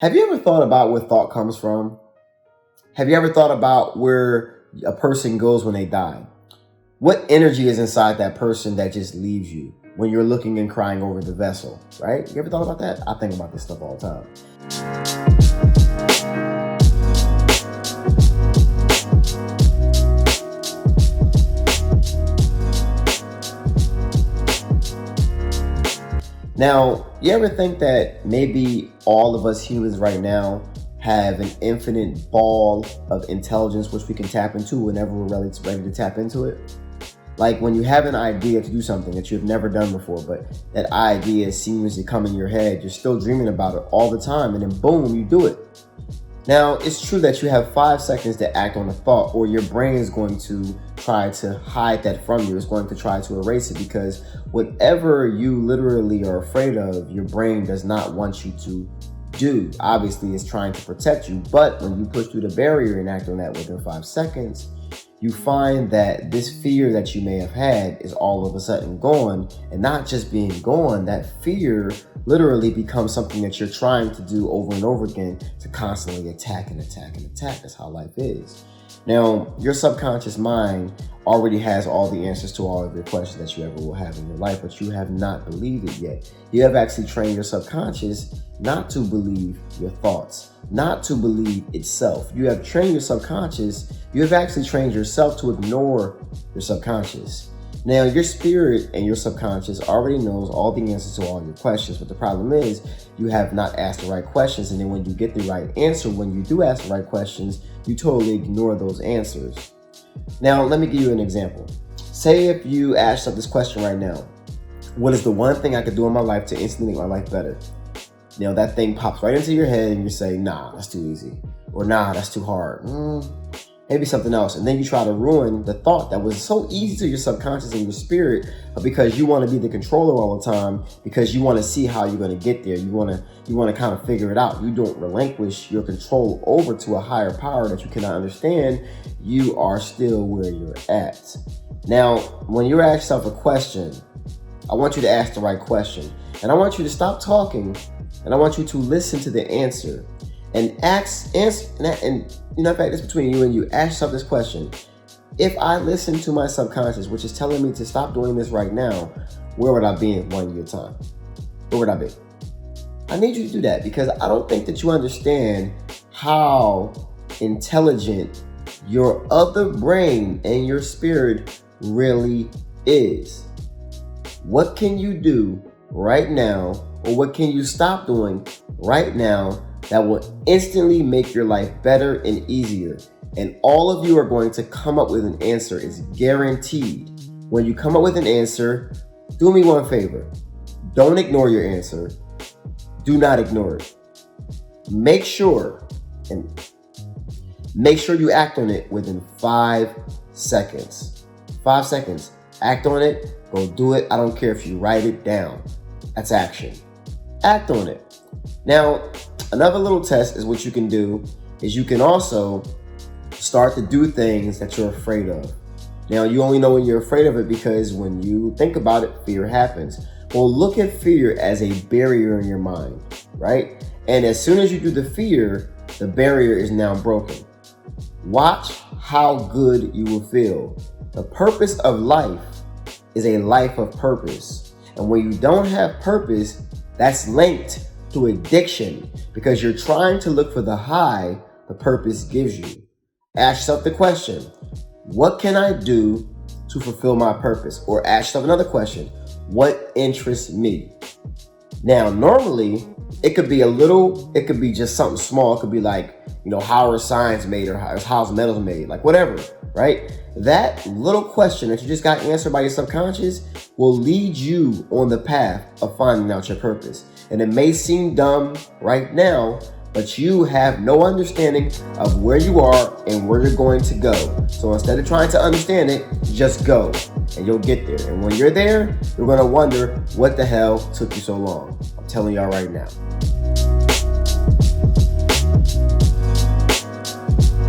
Have you ever thought about where thought comes from? Have you ever thought about where a person goes when they die? What energy is inside that person that just leaves you when you're looking and crying over the vessel, right? You ever thought about that? I think about this stuff all the time. Now, you ever think that maybe all of us humans right now have an infinite ball of intelligence which we can tap into whenever we're ready to tap into it? Like when you have an idea to do something that you've never done before, but that idea seems to come in your head, you're still dreaming about it all the time, and then boom, you do it. Now, it's true that you have 5 seconds to act on a thought, or your brain is going to try to hide that from you. It's going to try to erase it because whatever you literally are afraid of, your brain does not want you to do. Obviously, it's trying to protect you, but when you push through the barrier and act on that within 5 seconds, you find that this fear that you may have had is all of a sudden gone, and not just being gone, that fear literally becomes something that you're trying to do over and over again to constantly attack and attack and attack. That's how life is. Now, your subconscious mind already has all the answers to all of your questions that you ever will have in your life, but you have not believed it yet. You have actually trained your subconscious not to believe your thoughts, not to believe itself. You have trained your subconscious, you have actually trained yourself to ignore your subconscious. Now, your spirit and your subconscious already knows all the answers to all your questions, but the problem is you have not asked the right questions, and then when you get the right answer, when you do ask the right questions, you totally ignore those answers. Now, let me give you an example. Say if you ask yourself this question right now: what is the one thing I could do in my life to instantly make my life better? Now, that thing pops right into your head and you say, nah, that's too easy. Or nah, that's too hard. Maybe something else. And then you try to ruin the thought that was so easy to your subconscious and your spirit, because you want to be the controller all the time, because you want to see how you're going to get there. You want to kind of figure it out. You don't relinquish your control over to a higher power that you cannot understand. You are still where you're at. Now, when you ask yourself a question, I want you to ask the right question. And I want you to stop talking, and I want you to listen to the answer. And in fact, it's between you and you. Ask yourself this question: if I listen to my subconscious, which is telling me to stop doing this right now, where would I be in 1 year time? Where would I be? I need you to do that, because I don't think that you understand how intelligent your other brain and your spirit really is. What can you do right now, or what can you stop doing right now that will instantly make your life better and easier? And all of you are going to come up with an answer. It's guaranteed. When you come up with an answer, do me one favor. Don't ignore your answer. Do not ignore it. Make sure you act on it within 5 seconds. 5 seconds. Act on it. Go do it. I don't care if you write it down. That's action. Act on it. Now, another little test is what you can do is you can also start to do things that you're afraid of. Now, you only know when you're afraid of it because when you think about it, fear happens. Well, look at fear as a barrier in your mind, right? And as soon as you do the fear, the barrier is now broken. Watch how good you will feel. The purpose of life is a life of purpose. And when you don't have purpose, that's linked to addiction, because you're trying to look for the high the purpose gives you. Ask yourself the question: what can I do to fulfill my purpose? Or ask yourself another question: what interests me? Now, normally it could be just something small. It could be like, how are signs made, or how's metals made, like whatever, right? That little question that you just got answered by your subconscious will lead you on the path of finding out your purpose. And it may seem dumb right now, but you have no understanding of where you are and where you're going to go. So instead of trying to understand it, just go and you'll get there. And when you're there, you're going to wonder what the hell took you so long. I'm telling y'all right now.